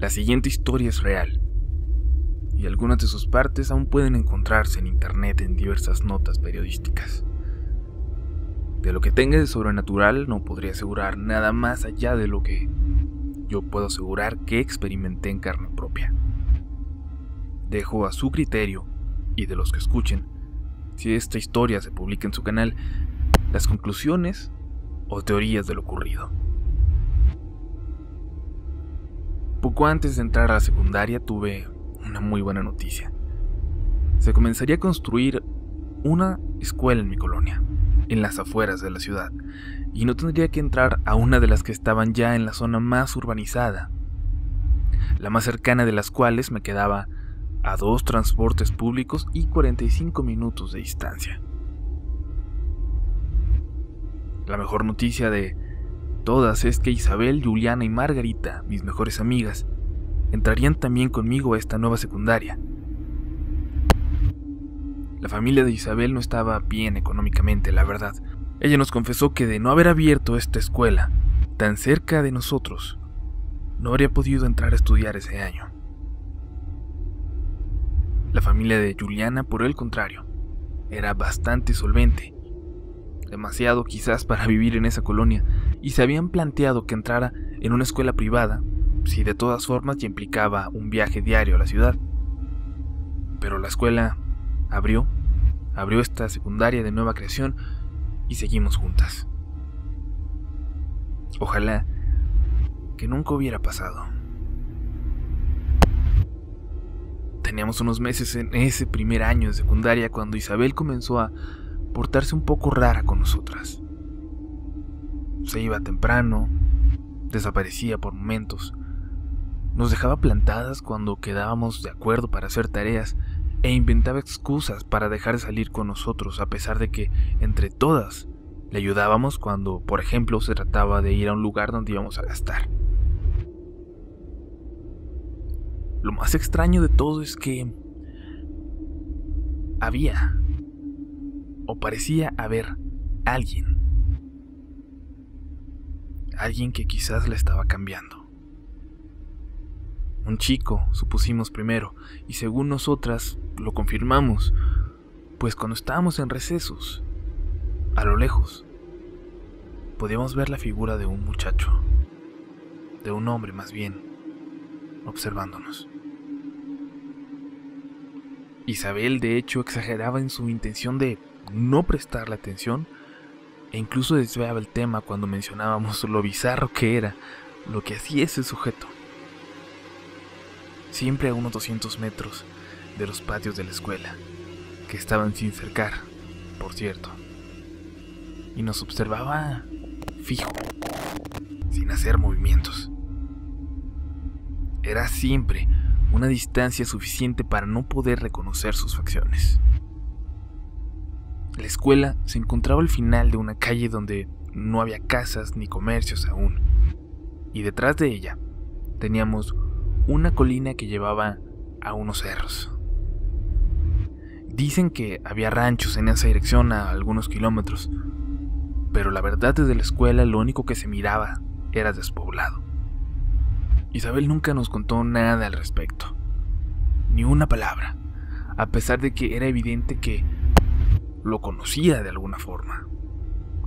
La siguiente historia es real, y algunas de sus partes aún pueden encontrarse en internet en diversas notas periodísticas. De lo que tenga de sobrenatural no podría asegurar nada más allá de lo que yo puedo asegurar que experimenté en carne propia. Dejo a su criterio, y de los que escuchen, si esta historia se publica en su canal, las conclusiones o teorías de lo ocurrido. Poco antes de entrar a la secundaria tuve una muy buena noticia. Se comenzaría a construir una escuela en mi colonia, en las afueras de la ciudad, y no tendría que entrar a una de las que estaban ya en la zona más urbanizada, la más cercana de las cuales me quedaba a 2 transportes públicos y 45 minutos de distancia. La mejor noticia de todas es que Isabel, Juliana y Margarita, mis mejores amigas, entrarían también conmigo a esta nueva secundaria. La familia de Isabel no estaba bien económicamente, la verdad. Ella nos confesó que de no haber abierto esta escuela tan cerca de nosotros, no habría podido entrar a estudiar ese año. La familia de Juliana, por el contrario, era bastante solvente, demasiado quizás para vivir en esa colonia, y se habían planteado que entrara en una escuela privada, si de todas formas ya implicaba un viaje diario a la ciudad. Pero la escuela abrió esta secundaria de nueva creación y seguimos juntas. Ojalá que nunca hubiera pasado. Teníamos unos meses en ese primer año de secundaria cuando Isabel comenzó a portarse un poco rara con nosotras. Se iba temprano, desaparecía por momentos, nos dejaba plantadas cuando quedábamos de acuerdo para hacer tareas e inventaba excusas para dejar de salir con nosotros a pesar de que entre todas le ayudábamos cuando, por ejemplo, se trataba de ir a un lugar donde íbamos a gastar. Lo más extraño de todo es que había, o parecía haber, alguien que quizás la estaba cambiando. Un chico, supusimos primero, y según nosotras lo confirmamos, pues cuando estábamos en recesos, a lo lejos, podíamos ver la figura de un muchacho, de un hombre más bien, observándonos. Isabel, de hecho, exageraba en su intención de no prestarle atención e incluso desviaba el tema cuando mencionábamos lo bizarro que era lo que hacía ese sujeto. Siempre a unos 200 metros de los patios de la escuela, que estaban sin cercar, por cierto, y nos observaba fijo, sin hacer movimientos. Era siempre una distancia suficiente para no poder reconocer sus facciones. La escuela se encontraba al final de una calle donde no había casas ni comercios aún, y detrás de ella teníamos una colina que llevaba a unos cerros. Dicen que había ranchos en esa dirección a algunos kilómetros, pero la verdad desde la escuela lo único que se miraba era despoblado. Isabel nunca nos contó nada al respecto, ni una palabra, a pesar de que era evidente que lo conocía de alguna forma,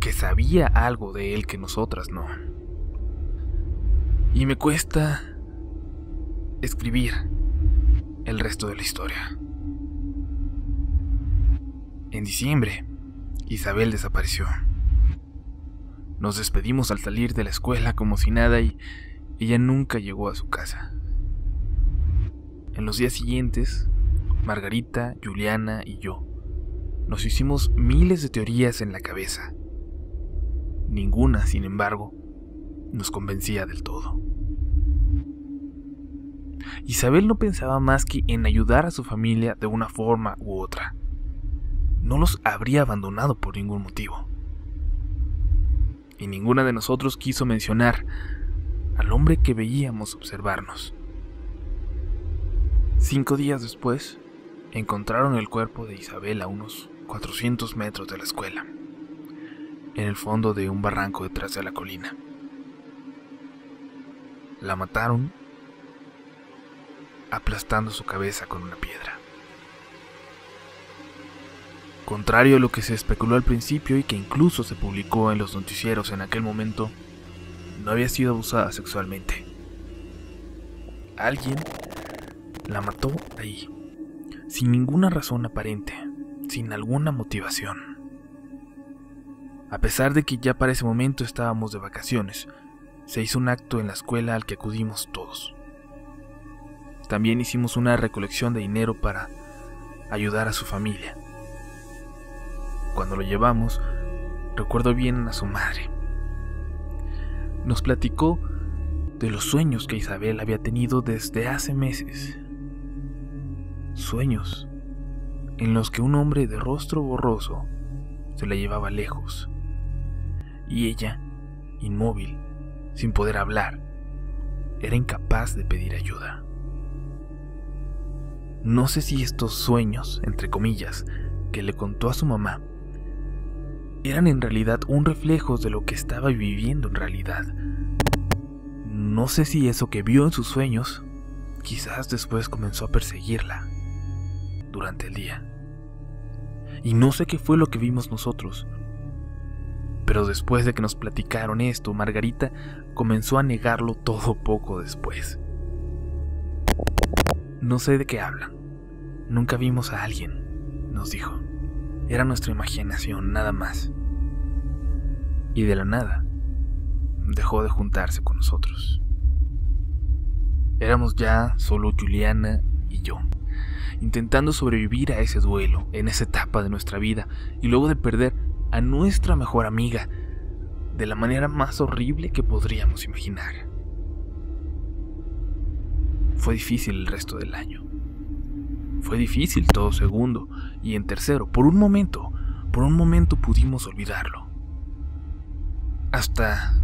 que sabía algo de él que nosotras no. Y me cuesta escribir el resto de la historia. En diciembre, Isabel desapareció. Nos despedimos al salir de la escuela como si nada y ella nunca llegó a su casa. En los días siguientes, Margarita, Juliana y yo nos hicimos miles de teorías en la cabeza. Ninguna, sin embargo, nos convencía del todo. Isabel no pensaba más que en ayudar a su familia de una forma u otra. No los habría abandonado por ningún motivo. Y ninguna de nosotros quiso mencionar al hombre que veíamos observarnos. 5 días después, encontraron el cuerpo de Isabel a unos 400 metros de la escuela, en el fondo de un barranco detrás de la colina. La mataron aplastando su cabeza con una piedra. Contrario a lo que se especuló al principio y que incluso se publicó en los noticieros en aquel momento, no había sido abusada sexualmente. Alguien la mató ahí, sin ninguna razón aparente, sin alguna motivación. A pesar de que ya para ese momento estábamos de vacaciones, se hizo un acto en la escuela al que acudimos todos. También hicimos una recolección de dinero para ayudar a su familia. Cuando lo llevamos, recuerdo bien a su madre. Nos platicó de los sueños que Isabel había tenido desde hace meses. Sueños en los que un hombre de rostro borroso se la llevaba lejos. Y ella, inmóvil, sin poder hablar, era incapaz de pedir ayuda. No sé si estos sueños, entre comillas, que le contó a su mamá, eran en realidad un reflejo de lo que estaba viviendo en realidad. No sé si eso que vio en sus sueños, quizás después comenzó a perseguirla durante el día. Y no sé qué fue lo que vimos nosotros. Pero después de que nos platicaron esto, Margarita comenzó a negarlo todo poco después. No sé de qué hablan. Nunca vimos a alguien, nos dijo. Era nuestra imaginación, nada más. Y de la nada, dejó de juntarse con nosotros. Éramos ya solo Juliana y yo, intentando sobrevivir a ese duelo, en esa etapa de nuestra vida, y luego de perder a nuestra mejor amiga de la manera más horrible que podríamos imaginar. Fue difícil el resto del año. Fue difícil todo segundo, y en tercero, por un momento pudimos olvidarlo. Hasta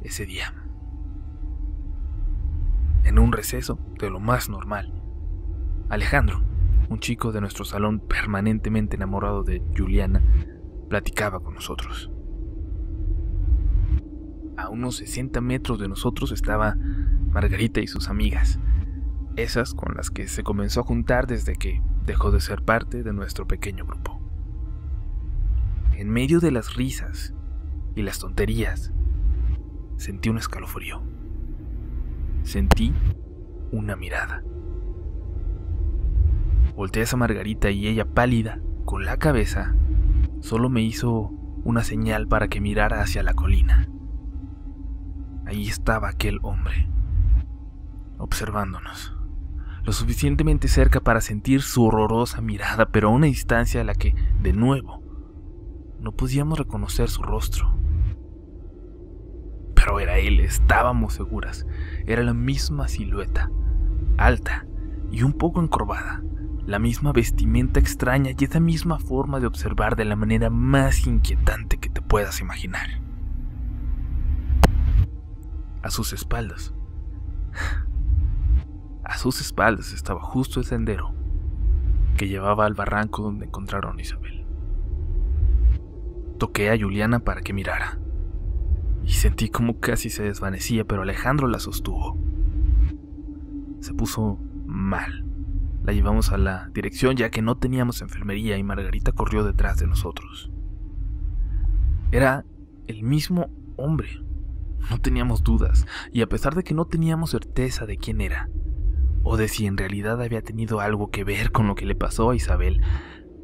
ese día. En un receso de lo más normal, Alejandro, un chico de nuestro salón permanentemente enamorado de Juliana, platicaba con nosotros. A unos 60 metros de nosotros estaba Margarita y sus amigas, esas con las que se comenzó a juntar desde que dejó de ser parte de nuestro pequeño grupo. En medio de las risas y las tonterías, sentí un escalofrío. Sentí una mirada. Volteé a Margarita y ella, pálida, con la cabeza, solo me hizo una señal para que mirara hacia la colina. Ahí estaba aquel hombre, observándonos, lo suficientemente cerca para sentir su horrorosa mirada, pero a una distancia a la que, de nuevo, no podíamos reconocer su rostro. Pero era él, estábamos seguras. Era la misma silueta, alta y un poco encorvada, la misma vestimenta extraña y esa misma forma de observar de la manera más inquietante que te puedas imaginar. A sus espaldas estaba justo el sendero que llevaba al barranco donde encontraron a Isabel. Toqué a Juliana para que mirara y sentí como casi se desvanecía, pero Alejandro la sostuvo. Se puso mal. La llevamos a la dirección ya que no teníamos enfermería y Margarita corrió detrás de nosotros. Era el mismo hombre. No teníamos dudas, y a pesar de que no teníamos certeza de quién era, o de si en realidad había tenido algo que ver con lo que le pasó a Isabel,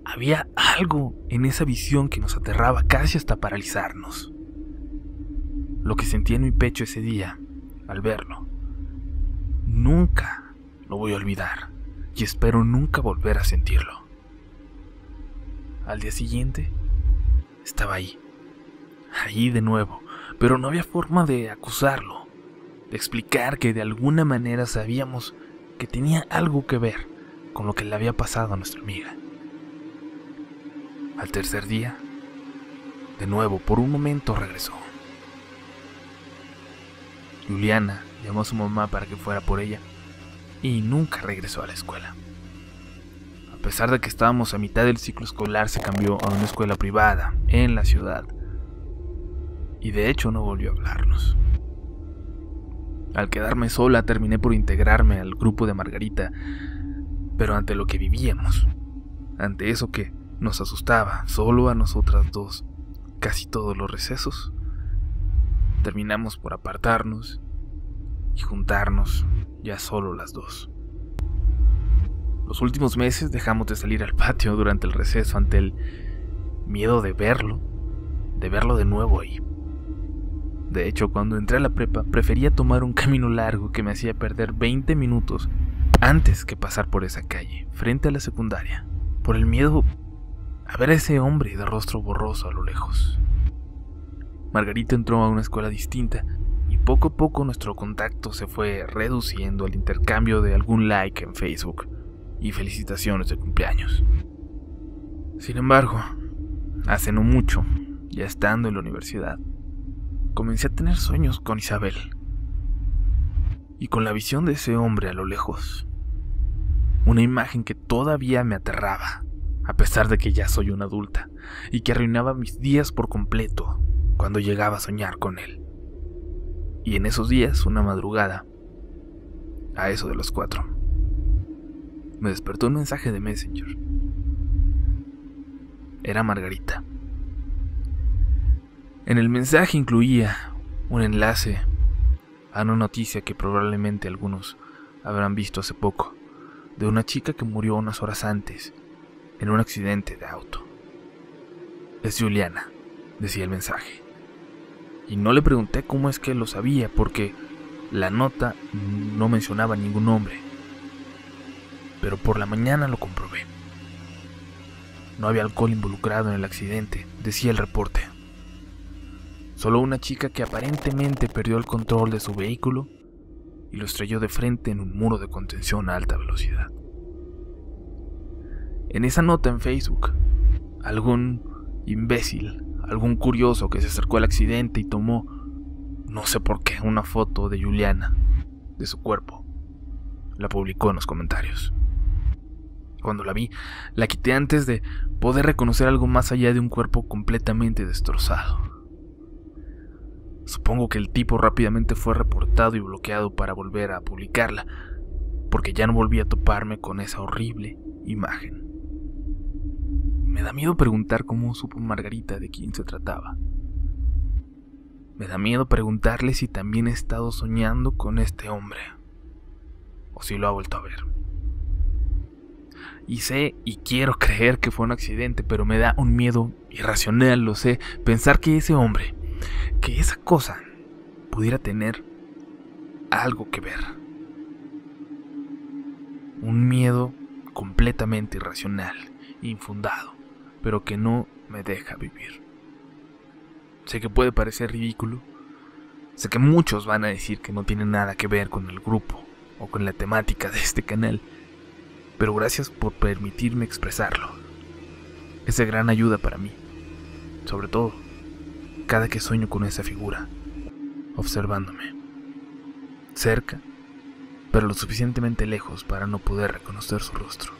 había algo en esa visión que nos aterraba casi hasta paralizarnos. Lo que sentí en mi pecho ese día, al verlo, nunca lo voy a olvidar, y espero nunca volver a sentirlo. Al día siguiente, estaba ahí de nuevo, pero no había forma de acusarlo, de explicar que de alguna manera sabíamos que tenía algo que ver con lo que le había pasado a nuestra amiga. Al tercer día, de nuevo, por un momento regresó. Juliana llamó a su mamá para que fuera por ella y nunca regresó a la escuela. A pesar de que estábamos a mitad del ciclo escolar, se cambió a una escuela privada en la ciudad y de hecho no volvió a hablarnos. Al quedarme sola terminé por integrarme al grupo de Margarita, pero ante lo que vivíamos, ante eso que nos asustaba solo a nosotras dos, casi todos los recesos, terminamos por apartarnos y juntarnos ya solo las dos. Los últimos meses dejamos de salir al patio durante el receso ante el miedo de verlo de nuevo ahí. De hecho, cuando entré a la prepa, prefería tomar un camino largo que me hacía perder 20 minutos antes que pasar por esa calle, frente a la secundaria, por el miedo a ver a ese hombre de rostro borroso a lo lejos. Margarita entró a una escuela distinta y poco a poco nuestro contacto se fue reduciendo al intercambio de algún like en Facebook y felicitaciones de cumpleaños. Sin embargo, hace no mucho, ya estando en la universidad, comencé a tener sueños con Isabel. Y con la visión de ese hombre a lo lejos, una imagen que todavía me aterraba, a pesar de que ya soy una adulta, y que arruinaba mis días por completo cuando llegaba a soñar con él. Y en esos días, una madrugada, a eso de las 4, me despertó un mensaje de Messenger. Era Margarita. En el mensaje incluía un enlace a una noticia que probablemente algunos habrán visto hace poco, de una chica que murió unas horas antes en un accidente de auto. Es Juliana, decía el mensaje. Y no le pregunté cómo es que lo sabía, porque la nota no mencionaba ningún nombre. Pero por la mañana lo comprobé. No había alcohol involucrado en el accidente, decía el reporte. Solo una chica que aparentemente perdió el control de su vehículo y lo estrelló de frente en un muro de contención a alta velocidad. En esa nota en Facebook, algún imbécil, algún curioso que se acercó al accidente y tomó, no sé por qué, una foto de Juliana, de su cuerpo, la publicó en los comentarios. Cuando la vi, la quité antes de poder reconocer algo más allá de un cuerpo completamente destrozado. Supongo que el tipo rápidamente fue reportado y bloqueado para volver a publicarla, porque ya no volví a toparme con esa horrible imagen. Me da miedo preguntar cómo supo Margarita de quién se trataba. Me da miedo preguntarle si también he estado soñando con este hombre, o si lo ha vuelto a ver. Y sé y quiero creer que fue un accidente, pero me da un miedo irracional, lo sé, pensar que ese hombre, que esa cosa pudiera tener algo que ver. Un miedo completamente irracional, infundado, pero que no me deja vivir. Sé que puede parecer ridículo, sé que muchos van a decir que no tiene nada que ver con el grupo o con la temática de este canal, pero gracias por permitirme expresarlo. Es de gran ayuda para mí, sobre todo cada que sueño con esa figura, observándome, cerca, pero lo suficientemente lejos para no poder reconocer su rostro.